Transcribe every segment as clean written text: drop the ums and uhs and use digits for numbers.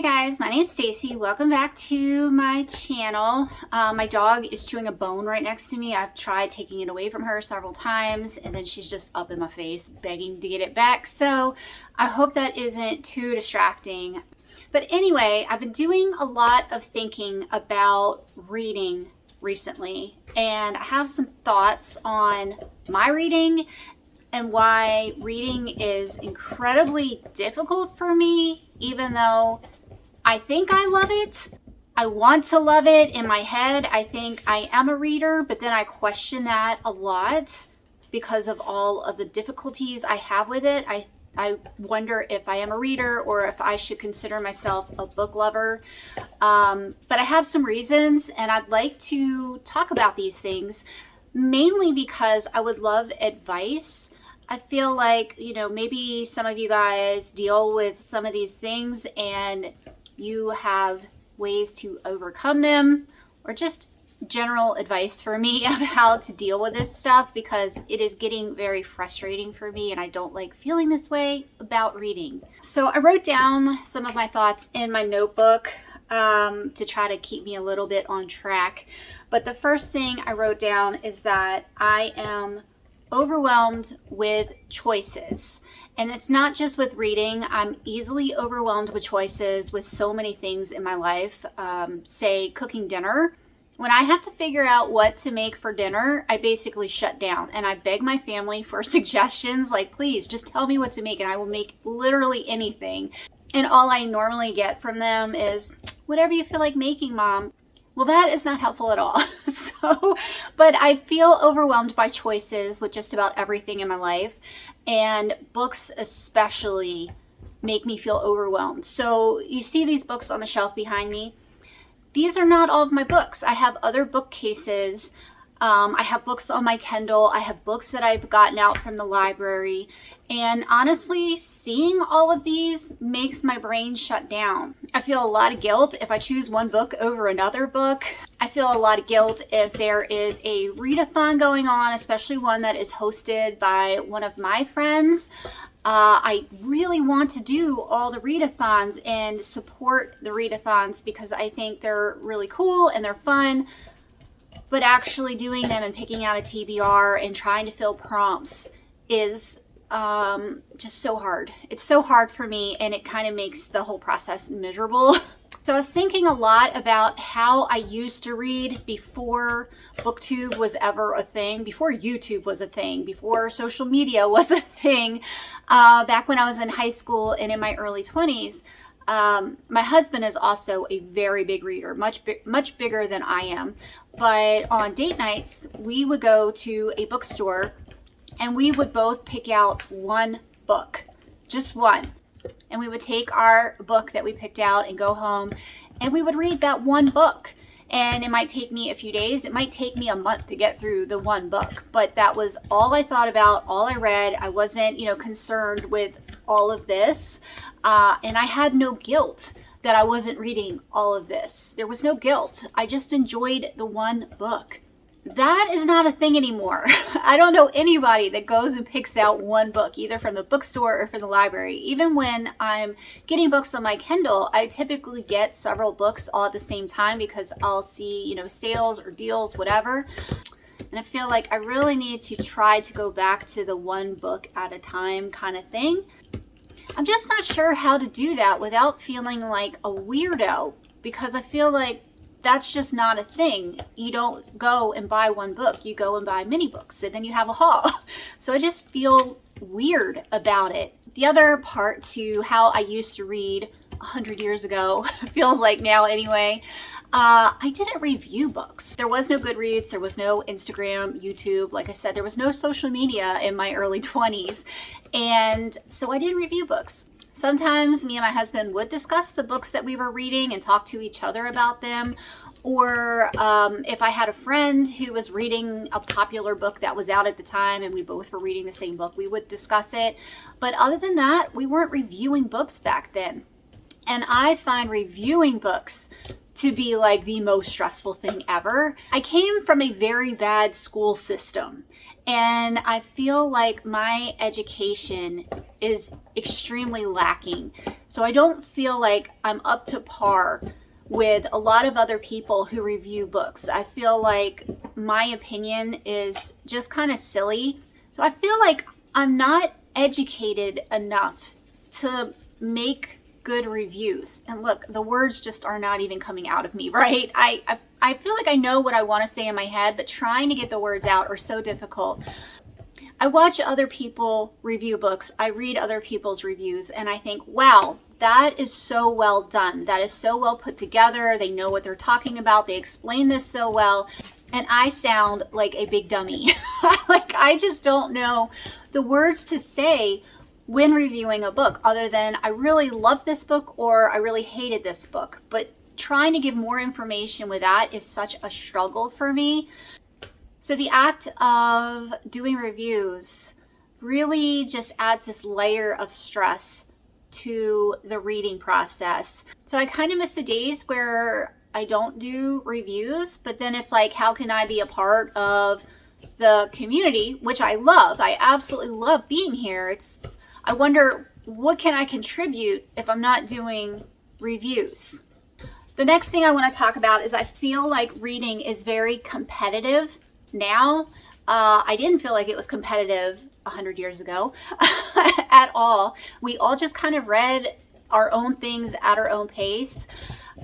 Hey guys, my name's Stacy. Welcome back to my channel. My dog is chewing a bone right next to me. I've tried taking it away from her several times and then she's just up in my face begging to get it back. So I hope that isn't too distracting. But anyway, I've been doing a lot of thinking about reading recently, and I have some thoughts on my reading and why reading is incredibly difficult for me, even though I think I love it. I want to love it. In my head, I think I am a reader, but then I question that a lot because of all of the difficulties I have with it. I wonder if I am a reader or if I should consider myself a book lover. But I have some reasons, and I'd like to talk about these things, mainly because I would love advice. I feel like, maybe some of you guys deal with some of these things and you have ways to overcome them, or just general advice for me of how to deal with this stuff, because it is getting very frustrating for me and I don't like feeling this way about reading. So I wrote down some of my thoughts in my notebook to try to keep me a little bit on track. But the first thing I wrote down is that I am overwhelmed with choices. And it's not just with reading. I'm easily overwhelmed with choices with so many things in my life. Say cooking dinner. When I have to figure out what to make for dinner, I basically shut down and I beg my family for suggestions, like, please just tell me what to make and I will make literally anything. And all I normally get from them is, whatever you feel like making, Mom. Well, that is not helpful at all. But I feel overwhelmed by choices with just about everything in my life, and books especially make me feel overwhelmed. So you see these books on the shelf behind me. These are not all of my books. I have other bookcases. I have books on my Kindle. I have books that I've gotten out from the library. And honestly, seeing all of these makes my brain shut down. I feel a lot of guilt if I choose one book over another book. I feel a lot of guilt if there is a readathon going on, especially one that is hosted by one of my friends. I really want to do all the readathons and support the readathons because I think they're really cool and they're fun. But actually doing them and picking out a TBR and trying to fill prompts is just so hard. It's so hard for me, and it kind of makes the whole process miserable. So I was thinking a lot about how I used to read before BookTube was ever a thing, before YouTube was a thing, before social media was a thing, back when I was in high school and in my early 20s. My husband is also a very big reader, much bigger than I am. But on date nights, we would go to a bookstore and we would both pick out one book, just one. And we would take our book that we picked out and go home and we would read that one book. And it might take me a few days. It might take me a month to get through the one book. But that was all I thought about, all I read. I wasn't, concerned with all of this. And I had no guilt that I wasn't reading all of this. There was no guilt. I just enjoyed the one book. That is not a thing anymore. I don't know anybody that goes and picks out one book, either from the bookstore or from the library. Even when I'm getting books on my Kindle, I typically get several books all at the same time because I'll see, sales or deals, whatever. And I feel like I really need to try to go back to the one book at a time kind of thing. I'm just not sure how to do that without feeling like a weirdo, because I feel like that's just not a thing. You don't go and buy one book. You go and buy many books, and then you have a haul. So I just feel weird about it. The other part to how I used to read 100 years ago, feels like now anyway, I didn't review books. There was no Goodreads, there was no Instagram, YouTube. Like I said, there was no social media in my early 20s. And so I didn't review books. Sometimes me and my husband would discuss the books that we were reading and talk to each other about them. Or if I had a friend who was reading a popular book that was out at the time and we both were reading the same book, we would discuss it. But other than that, we weren't reviewing books back then. And I find reviewing books to be like the most stressful thing ever. I came from a very bad school system, And I feel like my education is extremely lacking. So I don't feel like I'm up to par with a lot of other people who review books. I feel like my opinion is just kind of silly. So I feel like I'm not educated enough to make good reviews. And look, the words just are not even coming out of me, right? I feel like I know what I want to say in my head, but trying to get the words out are so difficult. I watch other people review books. I read other people's reviews, and I think, wow, that is so well done. That is so well put together. They know what they're talking about. They explain this so well. And I sound like a big dummy. Like, I just don't know the words to say when reviewing a book, other than I really love this book or I really hated this book. But trying to give more information with that is such a struggle for me. So the act of doing reviews really just adds this layer of stress to the reading process. So I kind of miss the days where I don't do reviews, but then it's like, how can I be a part of the community, which I love. I absolutely love being here. I wonder, what can I contribute if I'm not doing reviews? The next thing I want to talk about is I feel like reading is very competitive now. I didn't feel like it was competitive 100 years ago at all. We all just kind of read our own things at our own pace.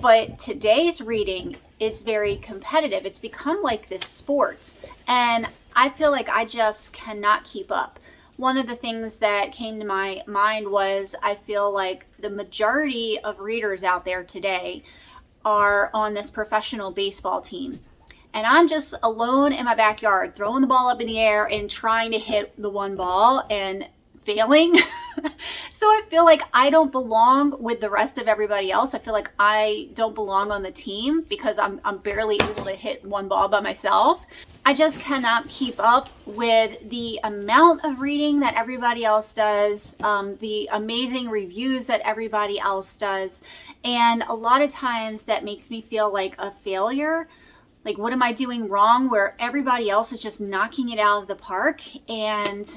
But today's reading is very competitive. It's become like this sport. And I feel like I just cannot keep up. One of the things that came to my mind was I feel like the majority of readers out there today are on this professional baseball team. And I'm just alone in my backyard, throwing the ball up in the air and trying to hit the one ball and failing. So I feel like I don't belong with the rest of everybody else. I feel like I don't belong on the team because I'm barely able to hit one ball by myself. I just cannot keep up with the amount of reading that everybody else does, the amazing reviews that everybody else does. And a lot of times that makes me feel like a failure. Like, what am I doing wrong where everybody else is just knocking it out of the park and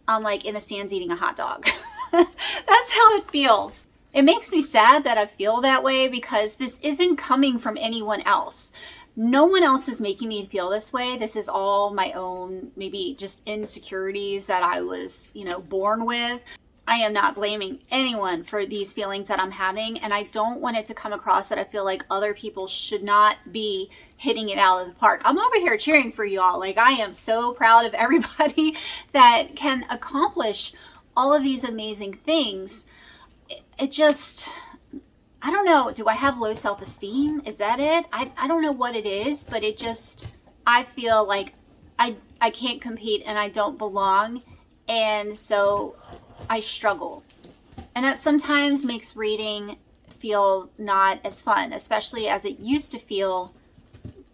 I'm like in the stands eating a hot dog? That's how it feels. It makes me sad that I feel that way because this isn't coming from anyone else. No one else is making me feel this way. This is all my own, maybe just insecurities that I was, born with. I am not blaming anyone for these feelings that I'm having, and I don't want it to come across that I feel like other people should not be hitting it out of the park. I'm over here cheering for y'all. Like, I am so proud of everybody that can accomplish all of these amazing things. It just, I don't know. Do I have low self-esteem? Is that it? I don't know what it is, but I feel like I can't compete and I don't belong. And so I struggle. And that sometimes makes reading feel not as fun, especially as it used to feel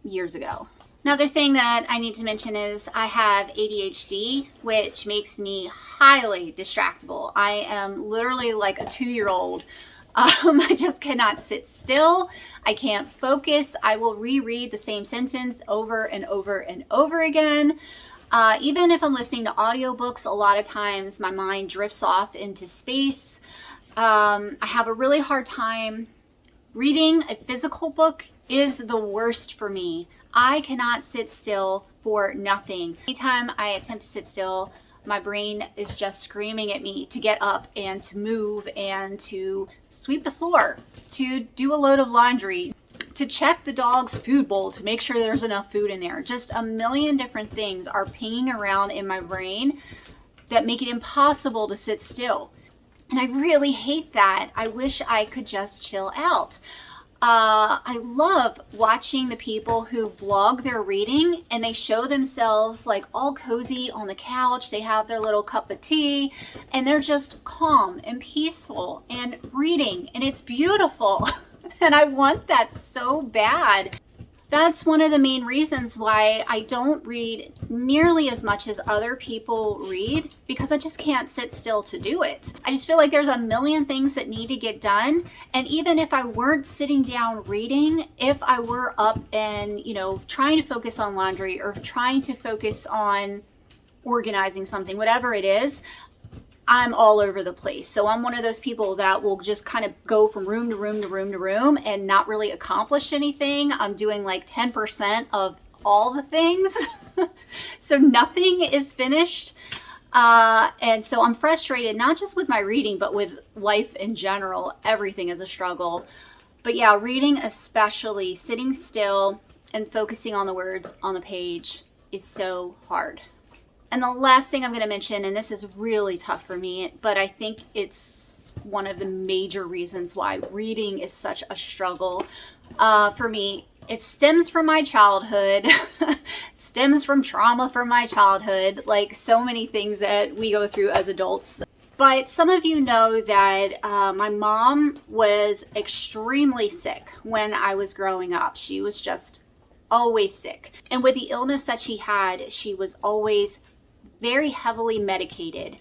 years ago. Another thing that I need to mention is I have ADHD, which makes me highly distractible. I am literally like a 2-year-old. I just cannot sit still. I can't focus. I will reread the same sentence over and over and over again. Even if I'm listening to audiobooks, a lot of times my mind drifts off into space. I have a really hard time reading. A physical book is the worst for me. I cannot sit still for nothing. Anytime I attempt to sit still, my brain is just screaming at me to get up and to move and to sweep the floor, to do a load of laundry, to check the dog's food bowl to make sure there's enough food in there. Just a million different things are pinging around in my brain that make it impossible to sit still. And I really hate that. I wish I could just chill out. I love watching the people who vlog their reading and they show themselves like all cozy on the couch. They have their little cup of tea and they're just calm and peaceful and reading, and it's beautiful. And I want that so bad. That's one of the main reasons why I don't read nearly as much as other people read, because I just can't sit still to do it. I just feel like there's a million things that need to get done. And even if I weren't sitting down reading, if I were up and, trying to focus on laundry or trying to focus on organizing something, whatever it is, I'm all over the place. So I'm one of those people that will just kind of go from room to room to room to room and not really accomplish anything. I'm doing like 10% of all the things. So nothing is finished. And so I'm frustrated, not just with my reading, but with life in general. Everything is a struggle. But yeah, reading, especially sitting still and focusing on the words on the page, is so hard. And the last thing I'm going to mention, and this is really tough for me, but I think it's one of the major reasons why reading is such a struggle for me. It stems from my childhood, stems from trauma from my childhood, like so many things that we go through as adults. But some of you know that my mom was extremely sick when I was growing up. She was just always sick. And with the illness that she had, she was always very heavily medicated.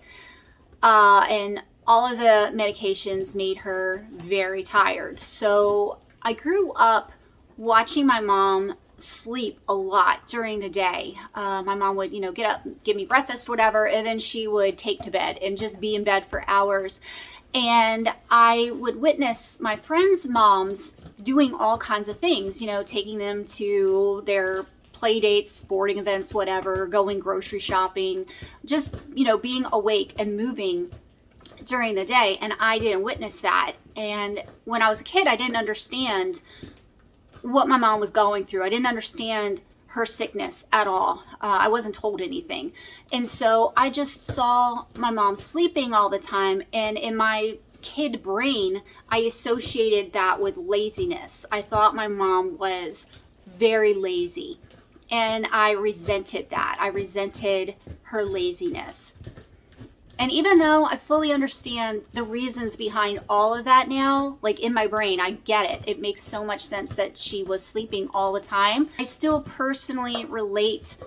And all of the medications made her very tired. So I grew up watching my mom sleep a lot during the day. My mom would, get up, give me breakfast, whatever, and then she would take to bed and just be in bed for hours. And I would witness my friends' moms doing all kinds of things, taking them to their play dates, sporting events, whatever, going grocery shopping, just, being awake and moving during the day. And I didn't witness that. And when I was a kid, I didn't understand what my mom was going through. I didn't understand her sickness at all. I wasn't told anything. And so I just saw my mom sleeping all the time. And in my kid brain, I associated that with laziness. I thought my mom was very lazy. And I resented that. I resented her laziness. And even though I fully understand the reasons behind all of that now, like in my brain, I get it. It makes so much sense that she was sleeping all the time. I still personally relate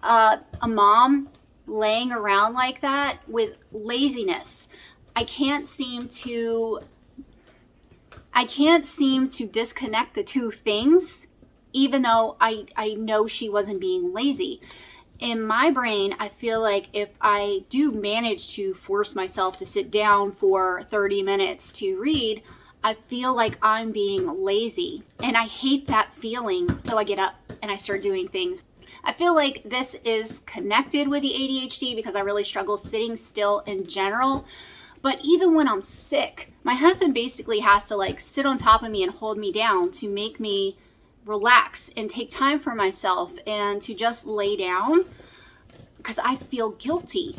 a mom laying around like that with laziness. I can't seem to disconnect the two things, even though I know she wasn't being lazy. In my brain, I feel like if I do manage to force myself to sit down for 30 minutes to read, I feel like I'm being lazy. And I hate that feeling. So I get up and I start doing things. I feel like this is connected with the ADHD because I really struggle sitting still in general. But even when I'm sick, my husband basically has to sit on top of me and hold me down to make me relax and take time for myself and to just lay down because I feel guilty.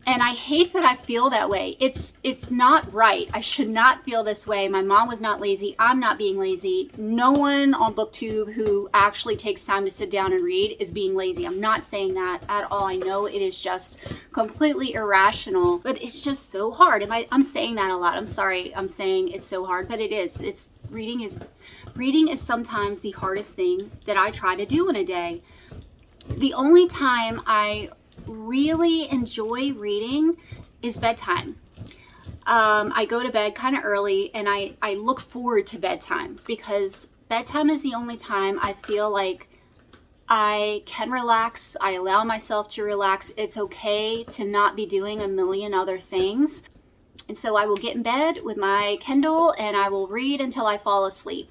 And I hate that I feel that way. It's not right. I should not feel this way. My mom was not lazy. I'm not being lazy. No one on BookTube who actually takes time to sit down and read is being lazy. I'm not saying that at all. I know it is just completely irrational, but it's just so hard. I'm saying that a lot. I'm sorry. I'm saying it's so hard, but it is. Reading is sometimes the hardest thing that I try to do in a day. The only time I really enjoy reading is bedtime. I go to bed kind of early and I look forward to bedtime because bedtime is the only time I feel like I can relax. I allow myself to relax. It's okay to not be doing a million other things. And so I will get in bed with my Kindle and I will read until I fall asleep.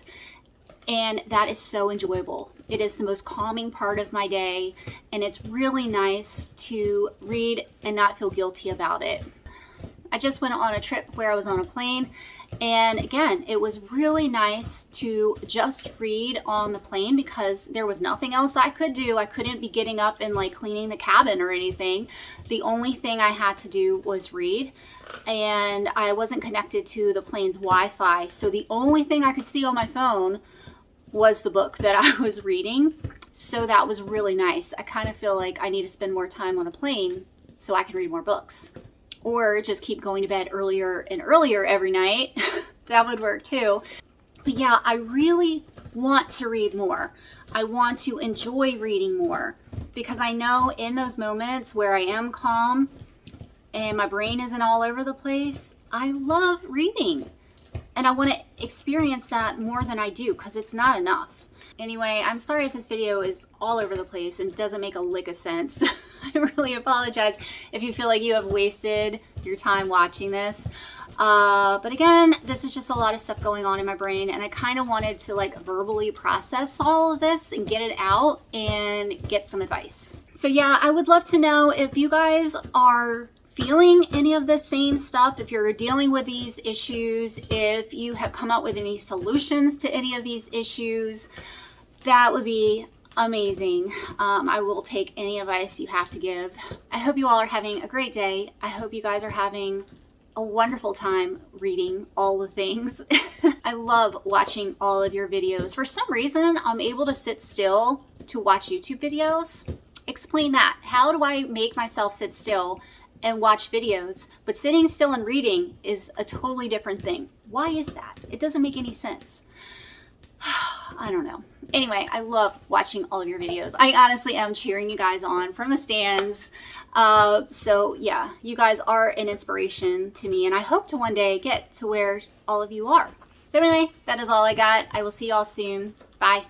And that is so enjoyable. It is the most calming part of my day. And it's really nice to read and not feel guilty about it. I just went on a trip where I was on a plane. And again, it was really nice to just read on the plane because there was nothing else I could do. I couldn't be getting up and cleaning the cabin or anything. The only thing I had to do was read. And I wasn't connected to the plane's Wi-Fi. So the only thing I could see on my phone was the book that I was reading. So that was really nice. I kind of feel like I need to spend more time on a plane so I can read more books. Or just keep going to bed earlier and earlier every night. That would work too. But yeah, I really want to read more. I want to enjoy reading more because I know in those moments where I am calm and my brain isn't all over the place, I love reading. And I want to experience that more than I do because it's not enough. Anyway, I'm sorry if this video is all over the place and doesn't make a lick of sense. I really apologize if you feel like you have wasted your time watching this. But again, this is just a lot of stuff going on in my brain, and I kind of wanted to like verbally process all of this and get it out and get some advice. So yeah, I would love to know if you guys are feeling any of the same stuff, if you're dealing with these issues, if you have come up with any solutions to any of these issues. That would be amazing. I will take any advice you have to give. I hope you all are having a great day. I hope you guys are having a wonderful time reading all the things. I love watching all of your videos. For some reason, I'm able to sit still to watch YouTube videos. Explain that. How do I make myself sit still and watch videos? But sitting still and reading is a totally different thing. Why is that? It doesn't make any sense. I don't know. Anyway, I love watching all of your videos. I honestly am cheering you guys on from the stands. So yeah, you guys are an inspiration to me, and I hope to one day get to where all of you are. So anyway, that is all I got. I will see you all soon. Bye.